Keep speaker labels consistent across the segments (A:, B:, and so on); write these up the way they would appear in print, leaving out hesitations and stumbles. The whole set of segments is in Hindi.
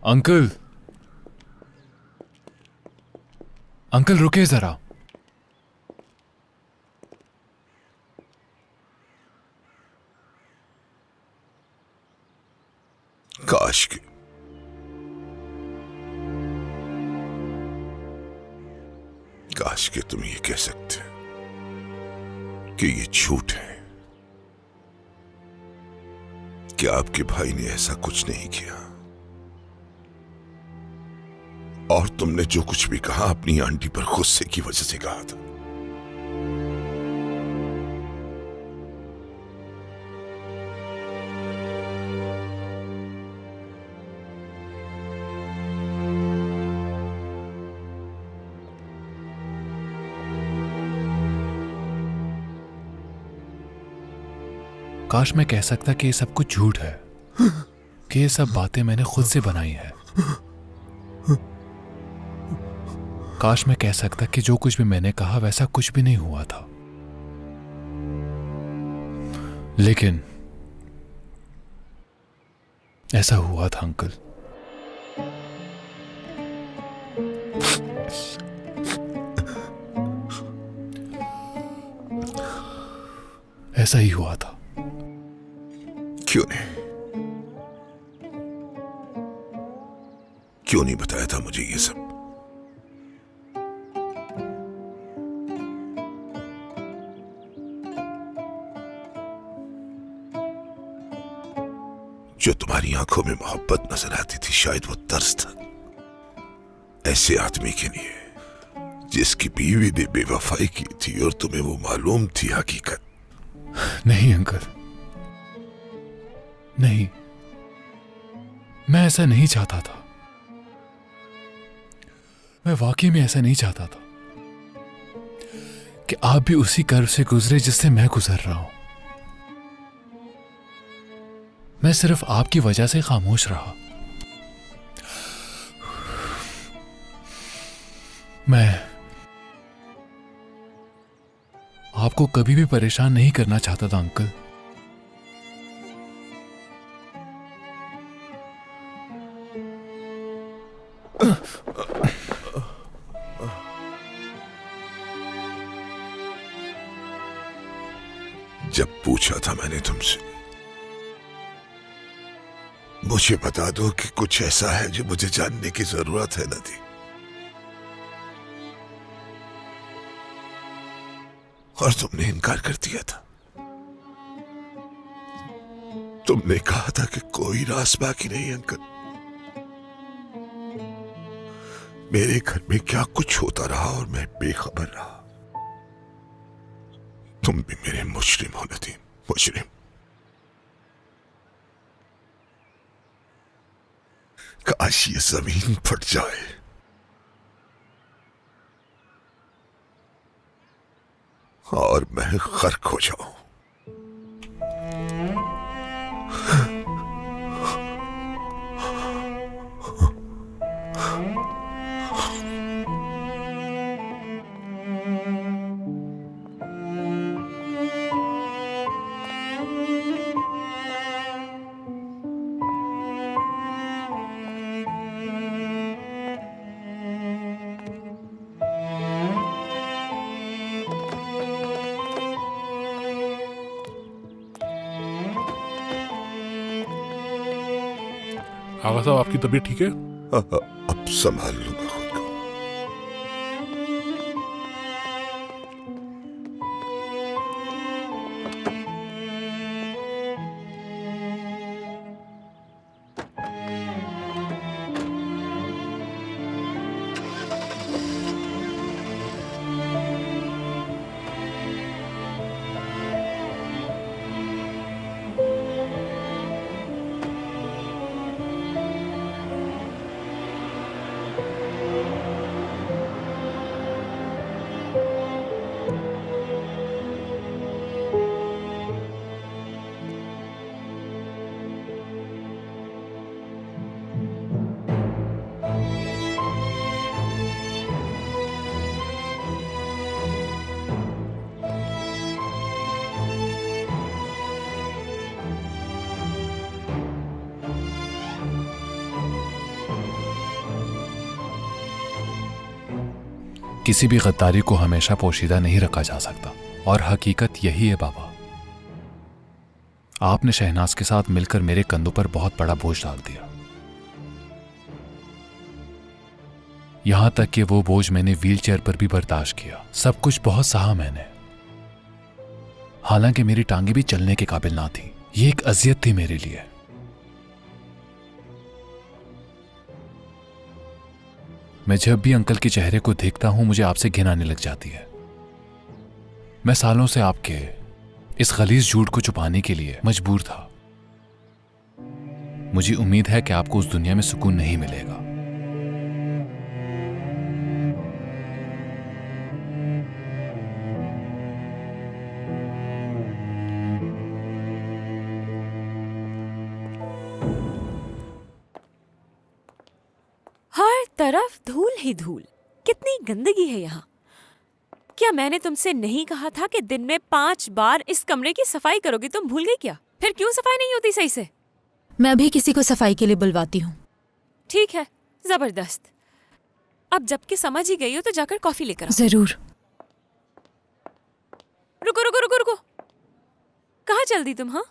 A: अंकल, अंकल रुके जरा।
B: काश कि तुम ये कह सकते कि ये झूठ है, कि आपके भाई ने ऐसा कुछ नहीं किया, और तुमने जो कुछ भी कहा अपनी आंटी पर गुस्से की वजह से कहा था।
A: काश मैं कह सकता कि ये सब कुछ झूठ है, कि ये सब बातें मैंने खुद से बनाई है। काश मैं कह सकता कि जो कुछ भी मैंने कहा वैसा कुछ भी नहीं हुआ था, लेकिन ऐसा हुआ था अंकल। ऐसा ही हुआ था।
B: क्यों नहीं बताया था मुझे ये सब? जो तुम्हारी आंखों में मोहब्बत नजर आती थी, शायद वो तरस था ऐसे आदमी के लिए जिसकी बीवी ने बेवफाई की थी और तुम्हें वो मालूम थी हकीकत।
A: नहीं अंकल, नहीं, मैं ऐसा नहीं चाहता था। मैं वाकई में ऐसा नहीं चाहता था कि आप भी उसी कर्व से गुजरे जिससे मैं गुजर रहा हूं। मैं सिर्फ आपकी वजह से खामोश रहा। मैं आपको कभी भी परेशान नहीं करना चाहता था अंकल।
B: जब पूछा था मैंने तुमसे, मुझे बता दो कि कुछ ऐसा है जो मुझे जानने की जरूरत है, नदी, और तुमने इनकार कर दिया था। तुमने कहा था कि कोई राज बाकी नहीं अंकल। मेरे घर में क्या कुछ होता रहा और मैं बेखबर रहा। तुम भी मेरे मुजरिम हो नदीम, मुजरिम। काश ये जमीन फट जाए और मैं गर्क हो जाऊं।
C: आगा साहब, आपकी तबीयत ठीक है?
B: अब संभाल लूंगा खुद को।
A: किसी भी गद्दारी को हमेशा पोशीदा नहीं रखा जा सकता, और हकीकत यही है बाबा। आपने शहनाज के साथ मिलकर मेरे कंधों पर बहुत बड़ा बोझ डाल दिया, यहां तक कि वो बोझ मैंने व्हीलचेयर पर भी बर्दाश्त किया। सब कुछ बहुत सहा मैंने, हालांकि मेरी टांगे भी चलने के काबिल ना थी। ये एक अजियत थी मेरे लिए। मैं जब भी अंकल के चेहरे को देखता हूं मुझे आपसे घिन आने लग जाती है। मैं सालों से आपके इस गलीज झूठ को छुपाने के लिए मजबूर था। मुझे उम्मीद है कि आपको उस दुनिया में सुकून नहीं मिलेगा।
D: हर तरफ धूल ही धूल, कितनी गंदगी है यहाँ। क्या मैंने तुमसे नहीं कहा था कि दिन में 5 बार इस कमरे की सफाई करोगी? तुम भूल गई क्या? फिर क्यों सफाई नहीं होती सही से?
E: मैं अभी किसी को सफाई के लिए बुलवाती हूँ।
D: ठीक है, जबरदस्त। अब जबकि समझ ही गई हो तो जाकर कॉफी लेकर आओ।
E: जरूर।
D: रुको रुको रुको रुको, कहाँ चल दी तुम? हाँ,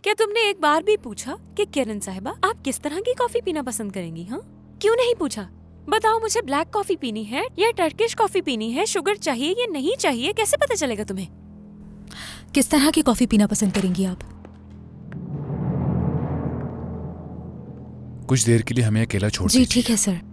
D: क्या तुमने एक बार भी पूछा कि किरण साहिबा आप किस तरह की कॉफी पीना पसंद करेंगी? हाँ, क्यों नहीं पूछा? बताओ, मुझे ब्लैक कॉफी पीनी है या टर्किश कॉफी पीनी है, शुगर चाहिए या नहीं चाहिए, कैसे पता चलेगा तुम्हें?
E: किस तरह की कॉफी पीना पसंद करेंगी आप?
A: कुछ देर के लिए हमें अकेला छोड़
E: जी
A: दीजिए।
E: ठीक है सर।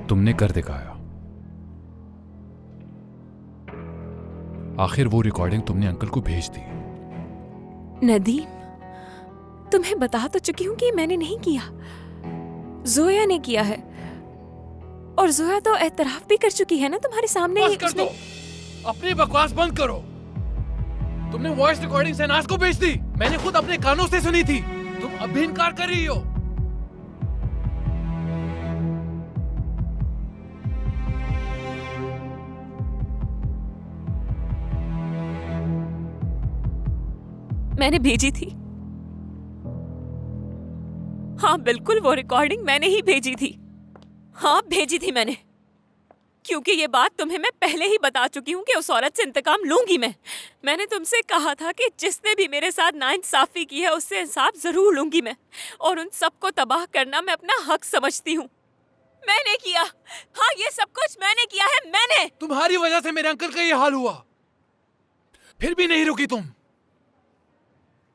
A: तुमने कर दिखाया। आखिर वो रिकॉर्डिंग तुमने अंकल को भेज दी।
D: नदीम, तुम्हें बता तो चुकी हूँ कि मैंने नहीं किया, जोया ने किया है। और जोया तो एतराफ भी कर चुकी है ना तुम्हारे सामने।
A: बस कर दो, अपनी बकवास बंद करो। तुमने वॉइस रिकॉर्डिंग शहनाज को भेज दी, मैंने खुद अपने कानों से सुनी थी। तुम अब भी इनकार कर रही हो।
D: मैंने भेजी थी। हाँ बिल्कुल, वो रिकॉर्डिंग मैंने ही भेजी थी। हाँ भेजी थी मैंने, क्योंकि ये बात तुम्हें मैं पहले ही बता चुकी हूँ कि उस औरत से इंतकाम लूंगी मैं। मैंने तुमसे कहा था कि जिसने भी मेरे साथ नाइंसाफी की है उससे इंसाफ जरूर लूंगी मैं, और उन सबको तबाह करना मैं अपना हक समझती हूँ। मैंने किया, हाँ ये सब कुछ मैंने किया है, मैंने।
A: तुम्हारी वजह से मेरे अंकल का ये हाल हुआ, फिर भी नहीं रुकी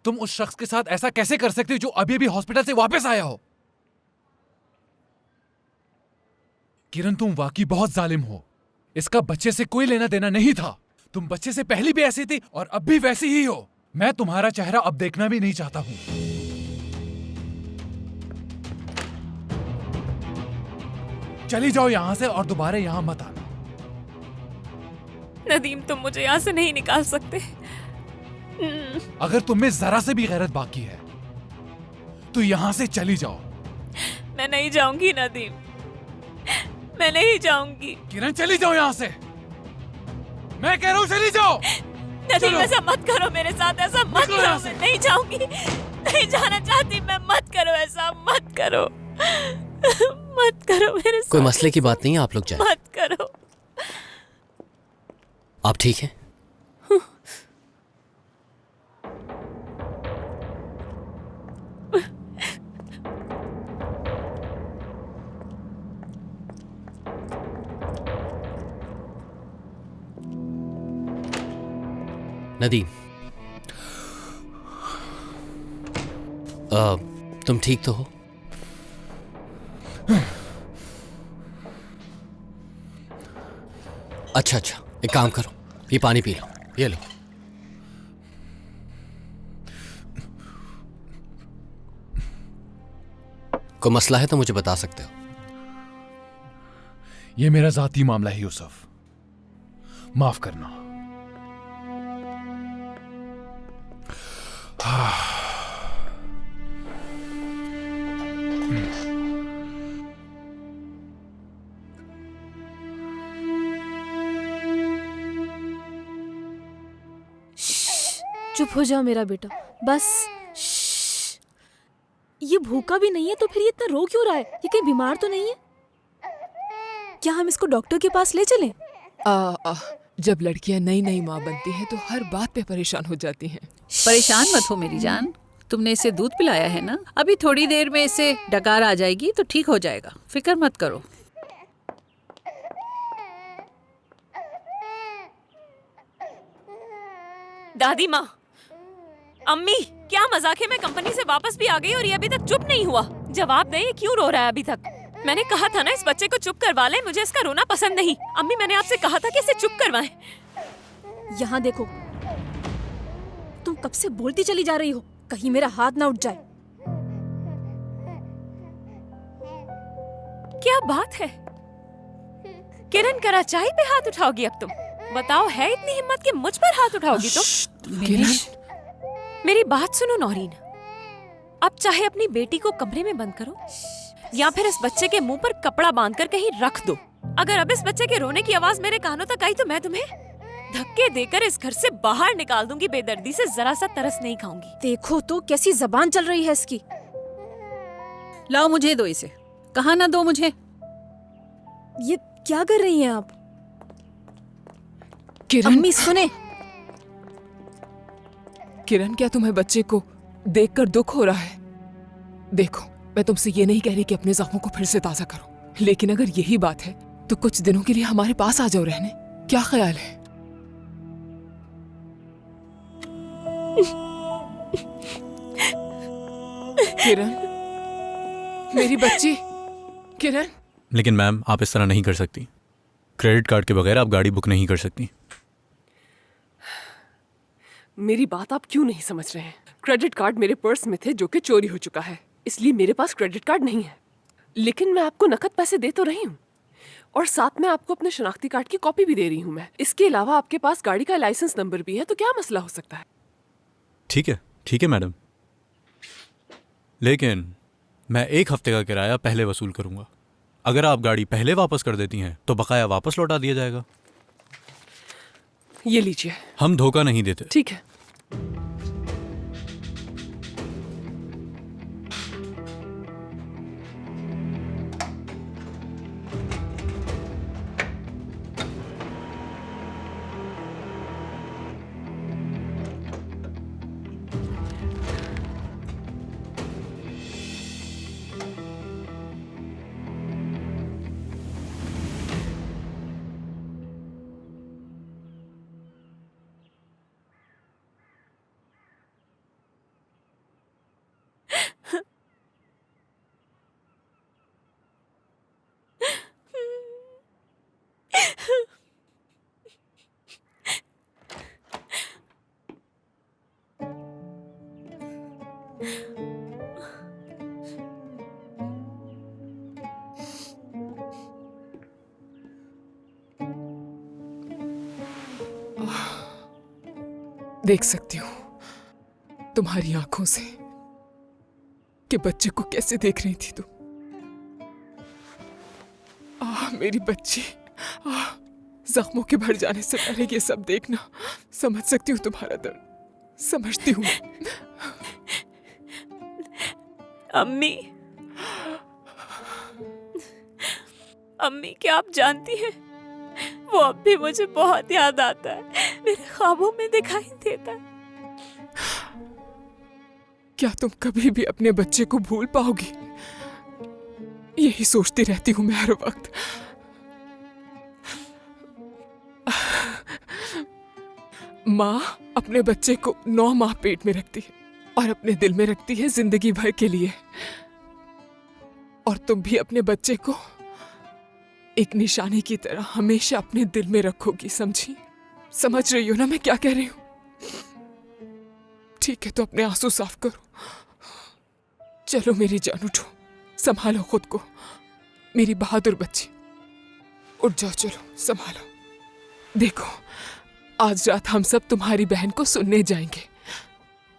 A: तुम उस शख्स के साथ ऐसा कैसे कर सकती हो जो अभी अभी हॉस्पिटल से वापस आया हो? किरण, तुम वाकई बहुत जालिम हो। इसका बच्चे से कोई लेना देना नहीं था। तुम बच्चे से पहले भी ऐसी थी और अब भी वैसी ही हो। मैं तुम्हारा चेहरा अब देखना भी नहीं चाहता हूं। चली जाओ यहां से और दोबारा यहां मत आना।
D: नदीम, तुम मुझे यहाँ से नहीं निकाल सकते।
A: अगर तुम्हें जरा से भी गैरत बाकी है तो यहां से चली जाओ।
D: मैं नहीं जाऊंगी नदीम, मैं नहीं जाऊंगी।
A: किरण, चली जाओ यहां से, मैं कह रहा हूं चली जाओ।
D: नदीम, ऐसा मत करो मेरे साथ, ऐसा मत करो। मैं नहीं जाऊंगी, नहीं जाना चाहती मैं। मत करो ऐसा, मत करो, मत करो मेरे साथ।
F: कोई मसले की बात नहीं है, आप लोग जाएं।
D: मत करो।
F: आप ठीक हैं? नदीम, तुम ठीक तो हो? अच्छा, एक काम करो, ये पानी पी लो, ये लो। कोई मसला है तो मुझे बता सकते हो।
A: ये मेरा जाती मामला है यूसुफ, माफ करना।
E: चुप हो जाओ मेरा बेटा, बस। श्श्श। ये भूखा भी नहीं है तो फिर ये इतना रो क्यों रहा है? ये कहीं बीमार तो नहीं है? क्या हम इसको डॉक्टर के पास ले चलें?
G: जब लड़कियां नई नई माँ बनती हैं तो हर बात पे परेशान हो जाती हैं।
H: परेशान मत हो मेरी जान, तुमने इसे दूध पिलाया है ना, अभी थोड़ी देर में इसे डकार आ जाएगी तो ठीक हो जाएगा, फिक्र मत करो।
D: दादी माँ, अम्मी, क्या मजाक है? मैं कंपनी से वापस भी आ गई और ये अभी तक चुप नहीं हुआ। जवाब दे, ये क्यों रो रहा है अभी तक? मैंने कहा था ना इस बच्चे को चुप करवा ले, मुझे इसका रोना पसंद नहीं। अम्मी, मैंने आपसे कहा था कि इसे चुप करवाएं।
E: यहाँ देखो, तुम कब से बोलती चली जा रही हो, कहीं मेरा हाथ ना उठ जाए।
D: क्या बात है? किरण कराचाई पे हाथ उठाओगी अब तुम? बताओ, है इतनी हिम्मत कि मुझ पर हाथ उठाओगी तुम? मेरी बात सुनो नौरीन, अब चाहे अपनी बेटी को कमरे में बंद करो या फिर इस बच्चे के मुंह पर कपड़ा बांधकर कहीं रख दो। अगर अब इस बच्चे के रोने की आवाज मेरे कानों तक आई तो मैं तुम्हें धक्के देकर इस घर से बाहर निकाल दूंगी। बेदर्दी से जरा सा तरस नहीं खाऊंगी।
E: देखो तो कैसी जबान चल रही है इसकी।
H: लाओ मुझे दो इसे, कहा ना दो मुझे।
E: ये क्या कर रही हैं आप?
G: किरण,
E: अम्मी सुने।
G: किरण, क्या तुम्हें बच्चे को देखकर दुख हो रहा है? देखो, मैं तुमसे ये नहीं कह रही कि अपने जख्मों को फिर से ताजा करो, लेकिन अगर यही बात है तो कुछ दिनों के लिए हमारे पास आ जाओ रहने। क्या ख्याल है? किरण, मेरी बच्ची, किरण।
I: लेकिन मैम, आप इस तरह नहीं कर सकती। क्रेडिट कार्ड के बगैर आप गाड़ी बुक नहीं कर सकती।
G: मेरी बात आप क्यों नहीं समझ रहे हैं? क्रेडिट कार्ड मेरे पर्स में थे जो कि चोरी हो चुका है, इसलिए मेरे पास क्रेडिट कार्ड नहीं है। लेकिन मैं आपको नकद पैसे दे तो रही हूँ और साथ में आपको अपने शनाख्ती कार्ड की कॉपी भी दे रही हूँ मैं। इसके अलावा आपके पास गाड़ी का लाइसेंस नंबर भी है, तो क्या मसला हो सकता है?
I: ठीक है मैडम, लेकिन मैं 1 हफ्ते का किराया पहले वसूल करूंगा। अगर आप गाड़ी पहले वापस कर देती हैं तो बकाया वापस लौटा दिया जाएगा।
G: ये लीजिए।
I: हम धोखा नहीं देते।
G: ठीक है। देख सकती हूँ तुम्हारी आंखों से कि बच्चे को कैसे देख रही थी तुम। मेरी बच्ची, जख्मों के भर जाने से पहले ये सब देखना। समझ सकती हूँ तुम्हारा दर्द, समझती हूँ।
D: अम्मी, अम्मी, क्या आप जानती हैं, वो अब भी मुझे बहुत याद आता है, मेरे ख्वाबों में दिखाई देता है।
G: क्या तुम कभी भी अपने बच्चे को भूल पाओगी? यही सोचती रहती हूँ मैं हर वक्त। माँ अपने बच्चे को 9 माह पेट में रखती है और अपने दिल में रखती है जिंदगी भर के लिए। और तुम भी अपने बच्चे को एक निशानी की तरह हमेशा अपने दिल में रखोगी, समझी? समझ रही हो ना मैं क्या कह रही हूँ? ठीक है, तो अपने आंसू साफ करो। चलो मेरी जान, उठो, संभालो खुद को, मेरी बहादुर बच्ची। उठ जाओ, चलो संभालो। देखो, आज रात हम सब तुम्हारी बहन को सुनने जाएंगे।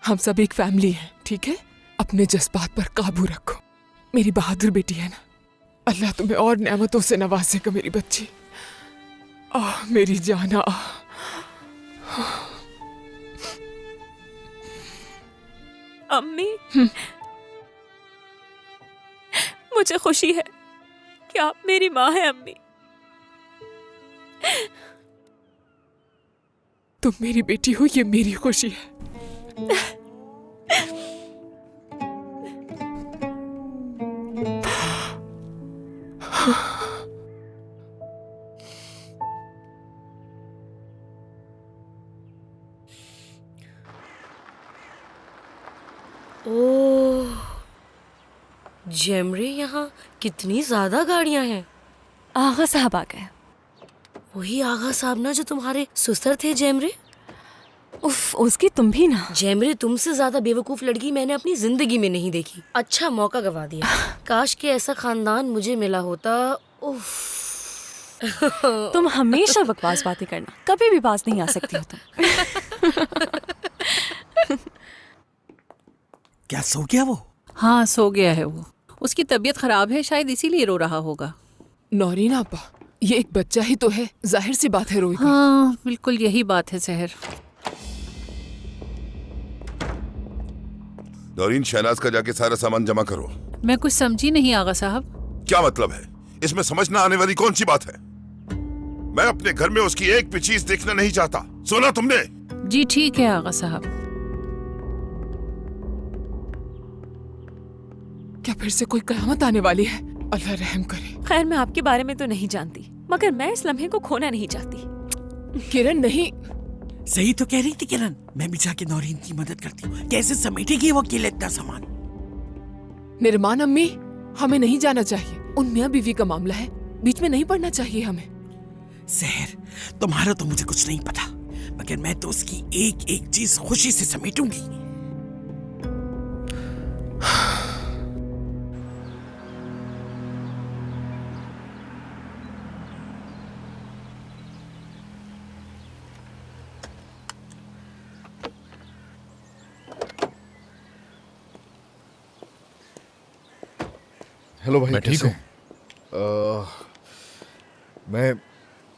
G: हम सब एक फैमिली हैं, ठीक है? अपने जज्बात पर काबू रखो, मेरी बहादुर बेटी है ना। अल्लाह तुम्हें और नेमतों से नवाजेगा मेरी बच्ची। मेरी जाना।
D: अम्मी, मुझे खुशी है कि आप मेरी माँ हैं अम्मी।
G: तुम मेरी बेटी हो, ये मेरी खुशी है।
J: ओह, जेमरे, यहाँ कितनी ज्यादा गाड़ियां हैं।
E: आगा साहब आ गए।
J: वही आगा साहब ना जो तुम्हारे सुसर थे जेमरे।
E: उफ, उसकी तुम भी ना।
J: जेमरे, तुमसे ज्यादा बेवकूफ लड़की मैंने अपनी जिंदगी में नहीं देखी। अच्छा मौका गवा दिया। काश के ऐसा खानदान मुझे मिला होता। उफ।
E: तुम हमेशा बकवास बातें करना, कभी भी पास नहीं आ सकती हो तुम।
K: क्या सो गया वो?
H: हाँ, सो गया है वो। उसकी तबीयत खराब है, शायद इसीलिए रो रहा होगा।
G: नौरीन आपा, ये एक बच्चा ही तो है, जाहिर सी बात है रोएगा।
H: हाँ, बिल्कुल यही बात है सहर।
B: नौरीन, शहनाज का जाके सारा सामान जमा करो।
H: मैं कुछ समझी नहीं आगा साहब।
B: क्या मतलब है? इसमें समझ ना आने वाली कौन सी बात है? मैं अपने घर में उसकी एक भी चीज देखना नहीं चाहता। सुना तुमने?
H: जी ठीक है आगा साहब।
G: क्या फिर से कोई कयामत आने वाली है? अल्लाह रहम करे।
D: खैर, मैं आपके बारे में तो नहीं जानती, मगर मैं इस लम्हे को खोना नहीं चाहती।
G: किरण, नहीं।
K: सही तो कह रही थी किरण। मैं भी जाके नौरीन की मदद करती हूँ। कैसे समेटेगी वो अकेले इतना सामान?
G: निर्माण अम्मी, हमें नहीं जाना चाहिए। उन मियां बीवी का मामला है, बीच में नहीं पड़ना चाहिए हमें।
K: सहर, तुम्हारा तो मुझे कुछ नहीं पता, मगर मैं तो उसकी एक एक चीज खुशी से समेटूंगी।
L: हेलो भाई,
C: मैं ठीक
L: कैसे? मैं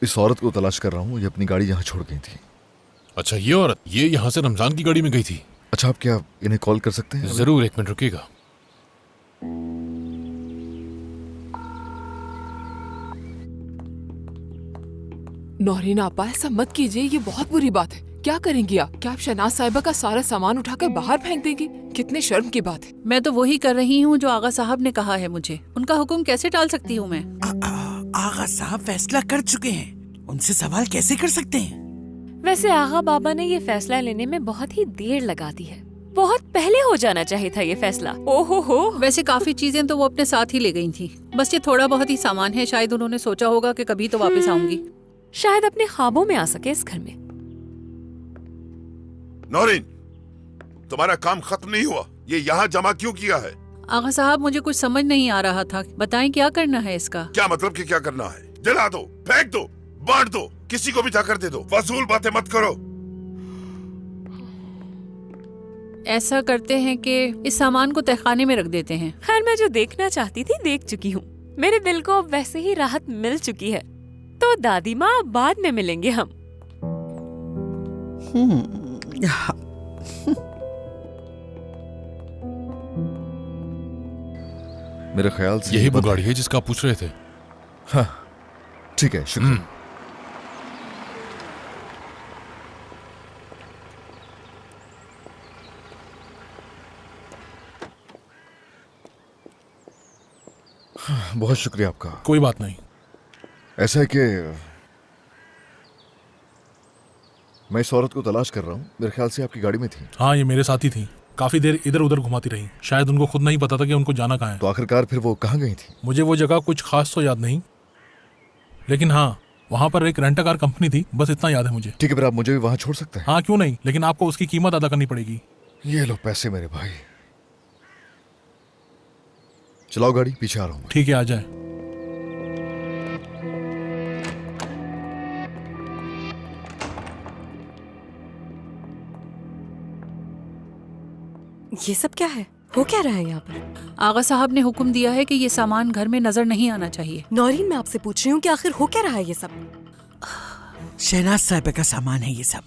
L: इस औरत को तलाश कर रहा हूँ। ये अपनी गाड़ी यहाँ छोड़ गई थी।
C: अच्छा, ये औरत ये यहाँ से रमजान की गाड़ी में गई थी।
L: अच्छा, आप क्या इन्हें कॉल कर सकते हैं?
C: जरूर, एक मिनट रुकिएगा।
G: नौरीन आपा, ऐसा मत कीजिए, ये बहुत बुरी बात है। क्या करेंगी आप? क्या आप शहनाज साहिबा का सारा सामान उठाकर बाहर फेंक देंगी? कितने शर्म की बात है।
H: मैं तो वही कर रही हूँ जो आगा साहब ने कहा है मुझे। उनका हुक्म कैसे टाल सकती हूँ मैं?
K: आगा साहब फैसला कर चुके हैं, उनसे सवाल कैसे कर सकते हैं?
D: वैसे आगा बाबा ने ये फैसला लेने में बहुत ही देर लगा दी है। बहुत पहले हो जाना चाहिए था ये फैसला। ओहो हो।
H: वैसे काफी चीजें तो वो अपने साथ ही ले गई थी। बस ये थोड़ा बहुत ही सामान है। शायद उन्होंने सोचा होगा कि कभी तो वापस आऊंगी।
D: शायद अपने ख्वाबों में आ सके इस घर में।
B: नौरीन, तुम्हारा काम खत्म नहीं हुआ। ये यहाँ जमा क्यों किया है?
H: आगा साहब, मुझे कुछ समझ नहीं आ रहा था। बताएं क्या करना है इसका?
B: क्या मतलब कि क्या करना है? जला दो, फेंक दो, बांट दो, किसी को भी जाकर दे दो। फजूल बातें मत करो।
H: ऐसा करते हैं कि इस सामान को तहखाने में रख देते हैं।
D: खैर, मैं जो देखना चाहती थी देख चुकी हूँ। मेरे दिल को अब वैसे ही राहत मिल चुकी है। तो दादी माँ, बाद में मिलेंगे हम।
L: मेरे ख्याल से
C: यही वो गाड़ी है जिसका आप पूछ रहे थे।
L: हाँ, ठीक है, शुक्रिया। बहुत शुक्रिया आपका।
C: कोई बात नहीं।
L: ऐसा है कि मैं इस औरत को तलाश कर रहा हूँ। मेरे ख्याल से आपकी गाड़ी में थी।
C: हाँ, ये मेरे साथ ही थी। काफी देर इधर उधर घुमाती रही। शायद उनको खुद नहीं पता था कि उनको जाना कहाँ है।
L: तो आखिरकार फिर वो कहाँ गई थी?
C: मुझे वो जगह कुछ खास तो याद नहीं, लेकिन हाँ, वहाँ पर एक रेंटा कार कंपनी थी, बस इतना याद है मुझे।
L: ठीक है, फिर आप मुझे भी वहाँ छोड़ सकते हैं?
C: हाँ, क्यों नहीं, लेकिन आपको उसकी कीमत अदा करनी पड़ेगी।
L: ये लो पैसे मेरे भाई। चलाओ गाड़ी, पीछे आ रहा हूँ।
C: ठीक है, आ जाए।
E: ये सब क्या है? हो क्या रहा है यहाँ पर?
H: आगा साहब ने हुक्म दिया है कि ये सामान घर में नजर नहीं आना चाहिए।
E: नौरीन, मैं आपसे पूछ रही हूँ कि आखिर हो क्या रहा है ये सब?
K: शहनाज साहिबा का सामान है ये सब।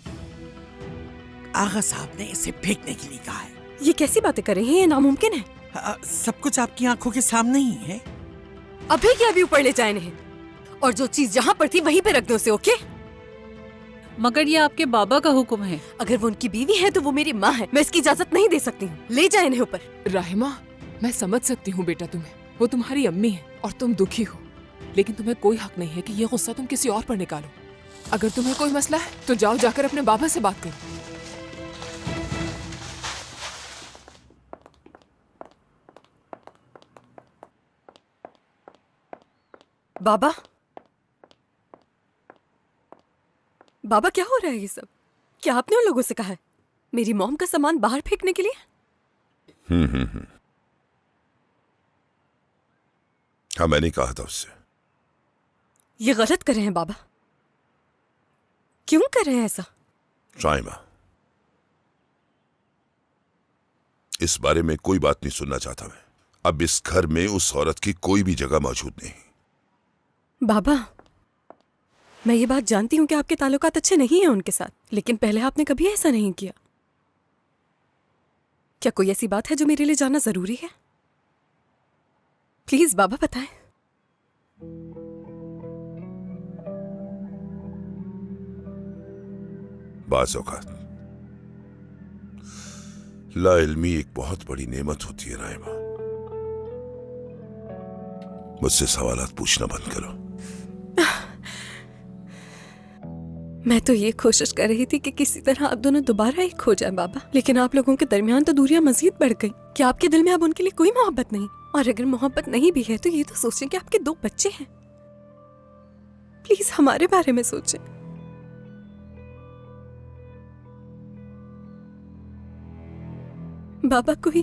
K: आगा साहब ने इसे फेंकने के लिए कहा है।
E: ये कैसी बातें कर रही हैं? ये नामुमकिन है।
K: सब कुछ आपकी आंखों के सामने ही है।
E: अभी के अभी ऊपर ले जाए इन्हें, और जो चीज जहाँ पर थी वहीं पे रख दो उसे, ओके?
H: मगर ये आपके बाबा का हुक्म है।
E: अगर वो उनकी बीवी है तो वो मेरी माँ है, मैं इसकी इजाजत नहीं दे सकती हूँ। ले जाए इन्हें ऊपर।
G: राहिमा, मैं समझ सकती हूँ बेटा तुम्हें, वो तुम्हारी अम्मी है और तुम दुखी हो, लेकिन तुम्हें कोई हक नहीं है कि ये गुस्सा तुम किसी और पर निकालो। अगर तुम्हें कोई मसला है तो जाओ जाकर अपने बाबा से बात करो।
E: बाबा, बाबा क्या हो रहा है ये सब? क्या आपने उन लोगों से कहा है मेरी मॉम का सामान बाहर फेंकने के लिए?
B: हाँ, मैंने कहा था उससे।
E: ये गलत कर रहे हैं बाबा। क्यों कर रहे हैं ऐसा?
B: राइमा, इस बारे में कोई बात नहीं सुनना चाहता मैं। अब इस घर में उस औरत की कोई भी जगह मौजूद नहीं।
E: बाबा, मैं ये बात जानती हूँ कि आपके ताल्लुकात अच्छे नहीं हैं उनके साथ, लेकिन पहले आपने कभी ऐसा नहीं किया। क्या कोई ऐसी बात है जो मेरे लिए जानना जरूरी है? प्लीज बाबा बताएं।
B: बाज़ औक़ात लाइल्मी एक बहुत बड़ी नेमत होती है राइमा। मुझसे सवालात पूछना बंद करो।
E: मैं तो ये कोशिश कर रही थी कि किसी तरह आप दोनों दोबारा एक हो जाए बाबा, लेकिन आप लोगों के दरमियान तो दूरियां मजीद बढ़ गई। क्या आपके दिल में अब उनके लिए कोई मोहब्बत नहीं? और अगर मोहब्बत नहीं भी है तो ये तो सोचें कि आपके 2 बच्चे हैं। प्लीज हमारे बारे में सोचें। बाबा, कोई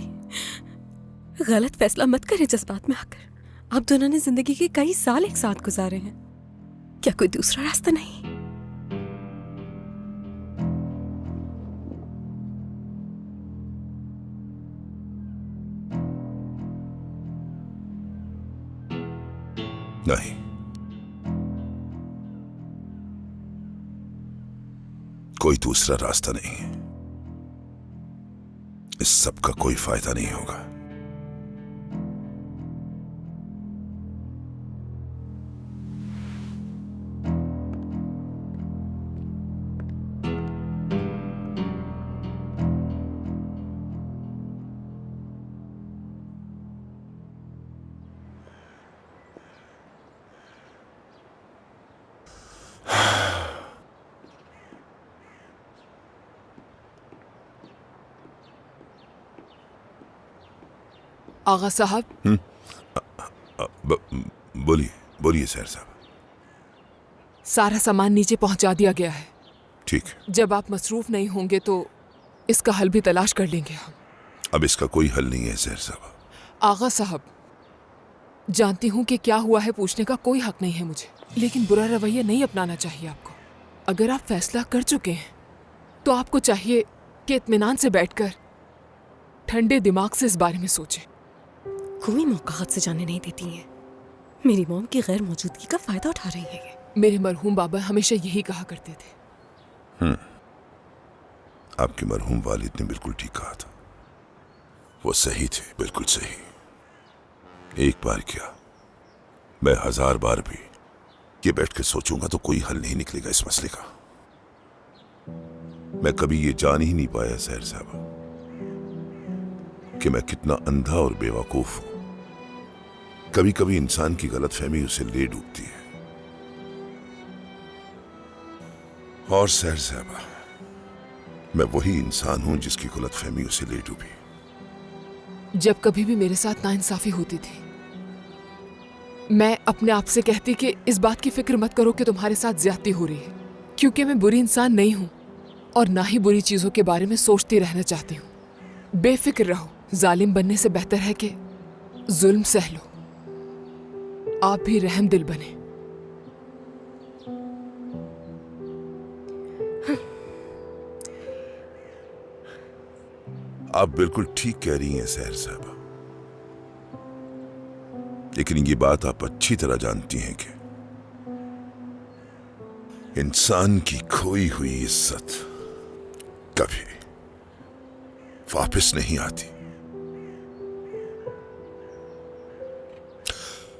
E: गलत फैसला मत करें जज्बात में आकर। आप दोनों ने जिंदगी के कई साल एक साथ गुजारे हैं। क्या कोई दूसरा रास्ता नहीं?
B: नहीं, कोई दूसरा रास्ता नहीं है। इस सब का कोई फायदा नहीं होगा।
G: आगा साहब,
B: बोलिए बोलिए सर साहब।
G: सारा सामान नीचे पहुंचा दिया गया है।
B: ठीक है।
G: जब आप मसरूफ नहीं होंगे तो इसका हल भी तलाश कर लेंगे हम।
B: अब इसका कोई हल नहीं है सर साहब।
G: आगा साहब, जानती हूँ कि क्या हुआ है पूछने का कोई हक नहीं है मुझे, लेकिन बुरा रवैया नहीं अपनाना चाहिए आपको। अगर आप फैसला कर चुके हैं तो आपको चाहिए कि इत्मीनान से बैठकर ठंडे दिमाग से इस बारे में सोचें।
E: कोई मौका हाथ से जाने नहीं देती है। मेरी मॉम की गैर मौजूदगी का फायदा उठा रही है ये।
G: मेरे मरहूम बाबा हमेशा यही कहा करते थे।
B: आपके मरहूम वालिद ने बिल्कुल ठीक कहा था। वो सही थे, बिल्कुल सही। एक बार क्या, मैं 1000 बार भी ये बैठ के सोचूंगा तो कोई हल नहीं निकलेगा इस मसले का। मैं कभी ये जान ही नहीं पाया सहर साहब कि मैं कितना अंधा और बेवकूफ हूं। कभी कभी इंसान की गलतफहमी उसे ले डूबती है। और सहर साहबा, मैं वही इंसान हूं जिसकी गलतफहमी उसे ले डूबी।
G: जब कभी भी मेरे साथ नाइंसाफी होती थी, मैं अपने आप से कहती कि इस बात की फिक्र मत करो कि तुम्हारे साथ ज्यादती हो रही है, क्योंकि मैं बुरी इंसान नहीं हूं और ना ही बुरी चीजों के बारे में सोचती रहना चाहती हूं। बेफिक्र रहो। जालिम बनने से बेहतर है कि जुल्म सह लो। आप भी रहम दिल बने।
B: आप बिल्कुल ठीक कह रही हैं सहर साहबा, लेकिन ये बात आप अच्छी तरह जानती हैं कि इंसान की खोई हुई इज्जत कभी वापस नहीं आती।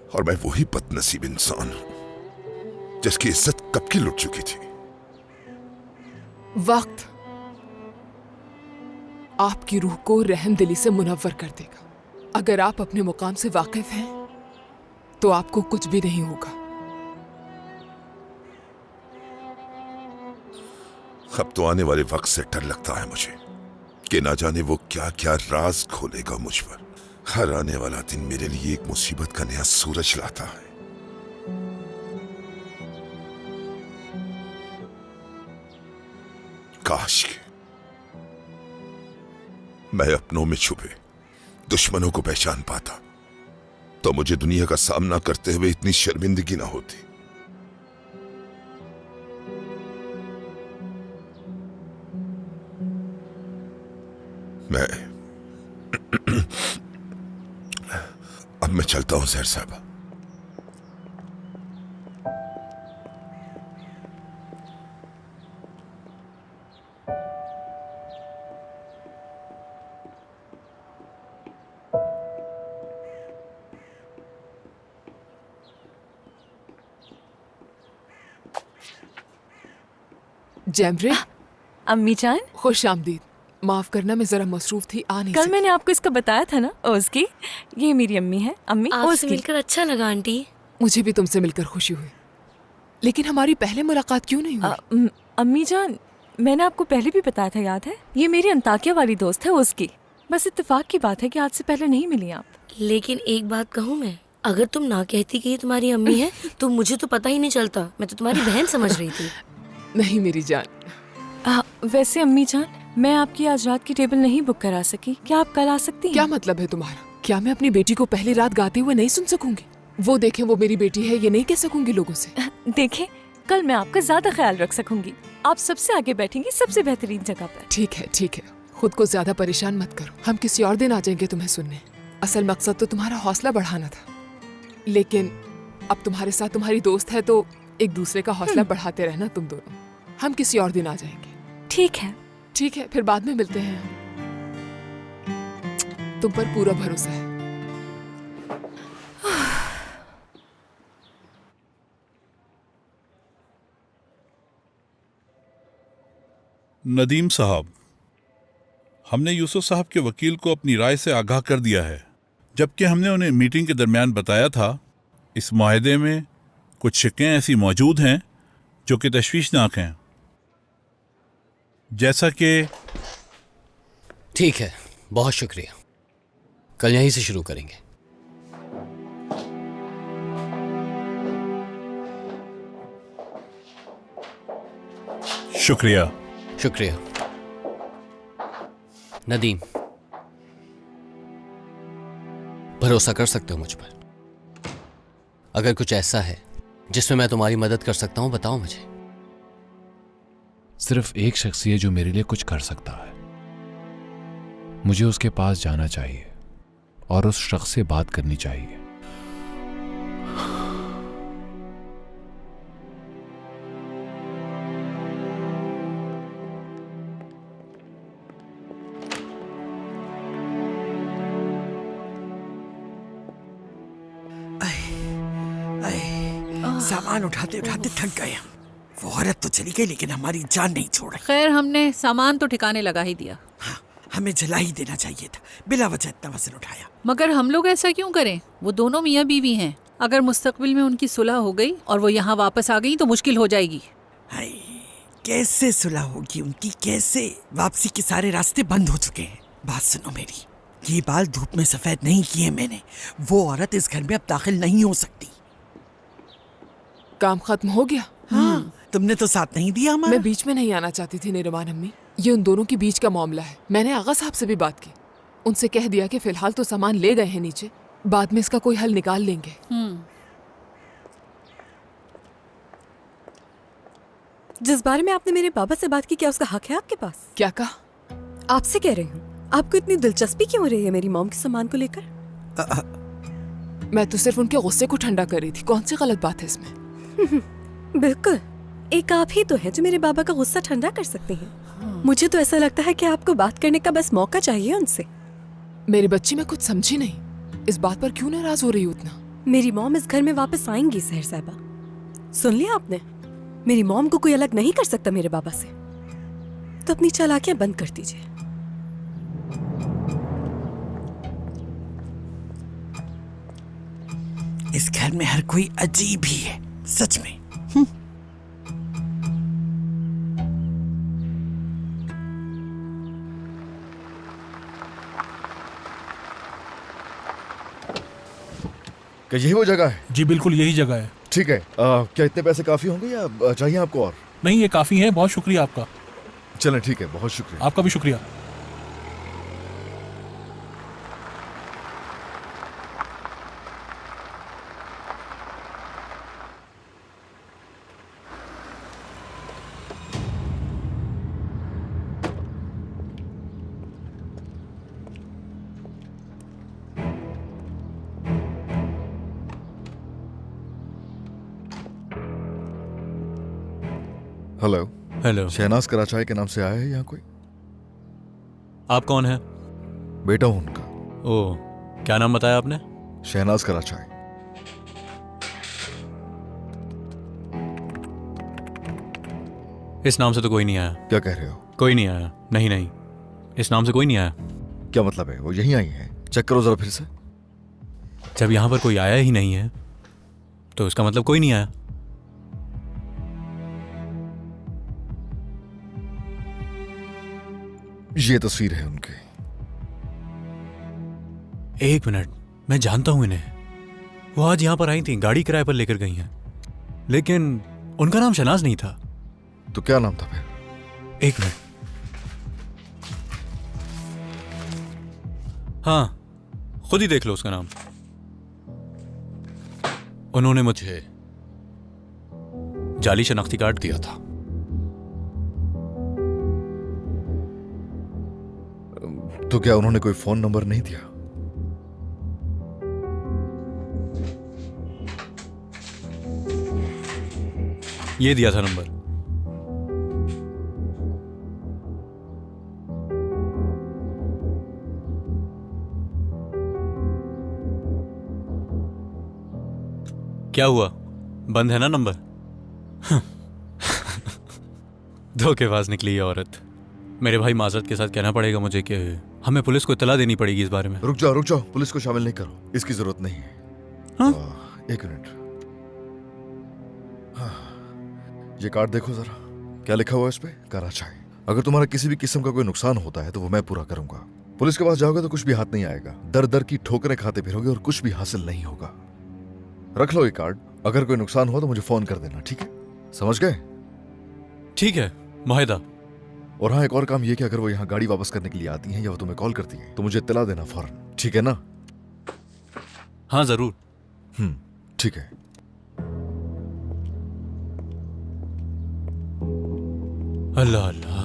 B: और मैं वही बदनसीब इंसान हूं जिसकी इज्जत कब की लुट चुकी थी।
G: वक्त आपकी रूह को रहमदिली से मुनव्वर कर देगा। अगर आप अपने मुकाम से वाकिफ हैं तो आपको कुछ भी नहीं होगा।
B: अब तो आने वाले वक्त से डर लगता है मुझे कि ना जाने वो क्या क्या राज खोलेगा मुझ पर। हर आने वाला दिन मेरे लिए एक मुसीबत का नया सूरज लाता है। काश के मैं अपनों में छुपे दुश्मनों को पहचान पाता तो मुझे दुनिया का सामना करते हुए इतनी शर्मिंदगी ना होती। अब मैं चलता हूं जहर साहब।
G: जैमरे,
E: अम्मी जान,
G: खुश आमदीद। माफ करना, मैं जरा मसरूफ थी, आ नहीं
E: कल
G: सकी।
E: मैंने आपको इसका बताया था ना, उसकी। ये मेरी अम्मी है। अम्मी
J: आपसे
E: उसकी।
J: मिलकर अच्छा लगा आंटी।
G: मुझे भी तुमसे मिलकर खुशी हुई, लेकिन हमारी पहले मुलाकात क्यों नहीं हुई?
E: अम्मी जान, मैंने आपको पहले भी बताया था, याद है? ये मेरी अंताकिया वाली दोस्त है, उसकी। बस इत्तेफाक की बात है कि आज से पहले नहीं मिली आप।
J: लेकिन एक बात कहूँ मैं, अगर तुम ना कहती कि ये तुम्हारी अम्मी है तो मुझे तो पता ही नहीं चलता। मैं तो तुम्हारी बहन समझ रही थी।
G: नहीं मेरी जान।
E: वैसे अम्मी जान, मैं आपकी आज रात की टेबल नहीं बुक करा सकी। क्या आप कल आ सकती हैं?
G: क्या मतलब है तुम्हारा? क्या मैं अपनी बेटी को पहली रात गाते हुए नहीं सुन सकूंगी? वो देखें वो मेरी बेटी है, ये नहीं कह सकूंगी लोगों से।
E: देखें, कल मैं आपका ज्यादा ख्याल रख सकूंगी। आप सबसे आगे बैठेंगी, सबसे बेहतरीन जगह पर।
G: ठीक है ठीक है, खुद को ज्यादा परेशान मत करो। हम किसी और दिन आ जाएंगे तुम्हें सुनने। असल मकसद तो तुम्हारा हौसला बढ़ाना था, लेकिन अब तुम्हारे साथ तुम्हारी दोस्त है तो एक दूसरे का हौसला बढ़ाते रहना तुम दोनों। हम किसी और दिन आ जाएंगे।
E: ठीक है
G: ठीक है, फिर बाद में मिलते हैं। तुम पर पूरा भरोसा है।
M: नदीम साहब, हमने यूसुफ साहब के वकील को अपनी राय से आगाह कर दिया है, जबकि हमने उन्हें मीटिंग के दरमियान बताया था इस मुआहदे में कुछ शिकें ऐसी मौजूद हैं जो कि तशवीशनाक हैं। जैसा कि
F: ठीक है, बहुत शुक्रिया। कल यहीं से शुरू करेंगे।
M: शुक्रिया।
F: शुक्रिया। नदीम, भरोसा कर सकते हो मुझ पर? अगर कुछ ऐसा है जिसमें मैं तुम्हारी मदद कर सकता हूं, बताओ मुझे।
A: सिर्फ एक शख्स है जो मेरे लिए कुछ कर सकता है। मुझे उसके पास जाना चाहिए और उस शख्स से बात करनी चाहिए।
K: सामान उठाते उठाते थक गए हम। वो औरत तो चली गई लेकिन हमारी जान नहीं छोड़ रही।
H: खैर, हमने सामान तो ठिकाने लगा ही दिया।
K: हाँ, हमें जला ही देना चाहिए था, बिला वजह इतना वजन उठाया।
H: मगर हम लोग ऐसा क्यों करें? वो दोनों मियाँ बीवी हैं। अगर मुस्तकबिल में उनकी सुलह हो गई और वो यहाँ वापस आ गई तो मुश्किल हो जाएगी।
K: हाय, कैसे सुलह होगी उनकी? कैसे? वापसी के सारे रास्ते बंद हो चुके हैं। बात सुनो मेरी, ये बाल धूप में सफेद नहीं किए मैंने। वो औरत इस घर में अब दाखिल नहीं हो सकती।
G: काम खत्म हो गया?
K: हाँ, तुमने तो साथ नहीं दिया हमारा।
G: मैं बीच में नहीं आना चाहती थी निरुमान अम्मी। ये उन दोनों के बीच का मामला है। मैंने आगा साहब से भी बात की, उनसे कह दिया कि फिलहाल तो सामान ले गए हैं नीचे, बाद में इसका कोई हल निकाल लेंगे।
E: जिस बारे में आपने मेरे बाबा से बात की, क्या उसका हक है आपके पास?
G: क्या कहा?
E: आपसे कह रही हूँ, आपको इतनी दिलचस्पी क्यों हो रही है मेरी मॉम के सामान को लेकर?
G: मैं तो सिर्फ उनके गुस्से को ठंडा कर रही थी। कौन सी गलत बात है इसमें?
E: बिल्कुल, एक आप ही तो है जो मेरे बाबा का गुस्सा ठंडा कर सकते हैं। मुझे तो ऐसा लगता है कि आपको बात करने का बस मौका चाहिए उनसे।
G: मेरे बच्ची, मैं कुछ समझी नहीं, इस बात पर क्यों नाराज हो रही हो इतना?
E: मेरी मॉम इस घर में वापस आएंगी सहर साहबा। सुन लिया आपने? मेरी मॉम को कोई अलग नहीं कर सकता मेरे बाबा से, तो अपनी चालाकियां बंद कर दीजिए।
K: इस घर में हर कोई अजीब ही है, सच में।
L: क्या यही वो जगह है?
C: जी बिल्कुल यही जगह है।
L: ठीक है। क्या इतने पैसे काफी होंगे या चाहिए आपको और?
C: नहीं, ये काफी है। बहुत शुक्रिया आपका।
L: चलें, ठीक है, बहुत शुक्रिया।
C: आपका भी शुक्रिया।
L: हेलो।
I: हेलो।
L: शहनाज कराचाई के नाम से आया है यहाँ कोई?
I: आप कौन हैं?
L: बेटा हूँ उनका।
I: ओह, क्या नाम बताया आपने?
L: शहनाज कराचाई।
I: इस नाम से तो कोई नहीं आया।
L: क्या कह रहे हो?
I: कोई नहीं आया। नहीं नहीं, इस नाम से कोई नहीं आया।
L: क्या मतलब है? वो यहीं आई है? चेक करो जरा फिर से।
I: जब यहाँ पर कोई आया ही नहीं है तो इसका मतलब कोई नहीं आया।
L: ये तस्वीर है उनकी।
I: एक मिनट, मैं जानता हूं इन्हें। वो आज यहां पर आई थी, गाड़ी किराए पर लेकर गई हैं, लेकिन उनका नाम शहनाज नहीं था।
L: तो क्या नाम था फिर?
I: एक मिनट। हाँ, खुद ही देख लो उसका नाम। उन्होंने मुझे जाली शनाख्ती कार्ड दिया था।
L: तो क्या उन्होंने कोई फोन नंबर नहीं दिया?
I: ये दिया था नंबर। क्या हुआ, बंद है ना नंबर? धोखेबाज निकली ये औरत। मेरे भाई, माजरत के साथ कहना पड़ेगा मुझे कि हमें पुलिस को इत्तला देनी पड़ेगी इस बारे में।
L: रुक जाओ, पुलिस को शामिल नहीं करो, इसकी जरूरत नहीं है।
I: हाँ?
L: एक मिनट। हाँ, ये कार्ड देखो जरा, क्या लिखा हुआ है इस पे? कराचाई। अगर तुम्हारा किसी भी किस्म का कोई नुकसान होता है तो वो मैं पूरा करूंगा। पुलिस के पास जाओगे तो कुछ भी हाथ नहीं आएगा, दर दर की ठोकरें खाते फिरोगे और कुछ भी हासिल नहीं होगा। रख लो ये कार्ड, अगर कोई नुकसान हो तो मुझे फोन कर देना, ठीक है? समझ गए?
I: ठीक है, मुआहिदा।
L: और हाँ, एक और काम ये कि अगर वो यहाँ गाड़ी वापस करने के लिए आती हैं या वो तुम्हें कॉल करती है तो मुझे इत्तला देना फौरन, ठीक है ना?
I: हाँ जरूर।
L: ठीक है।
I: अल्लाह अल्लाह।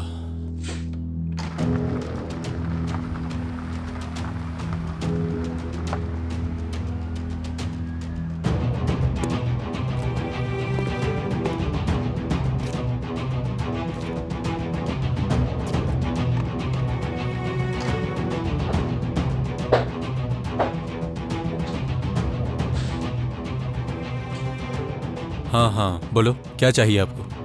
I: हाँ हाँ, बोलो क्या चाहिए आपको?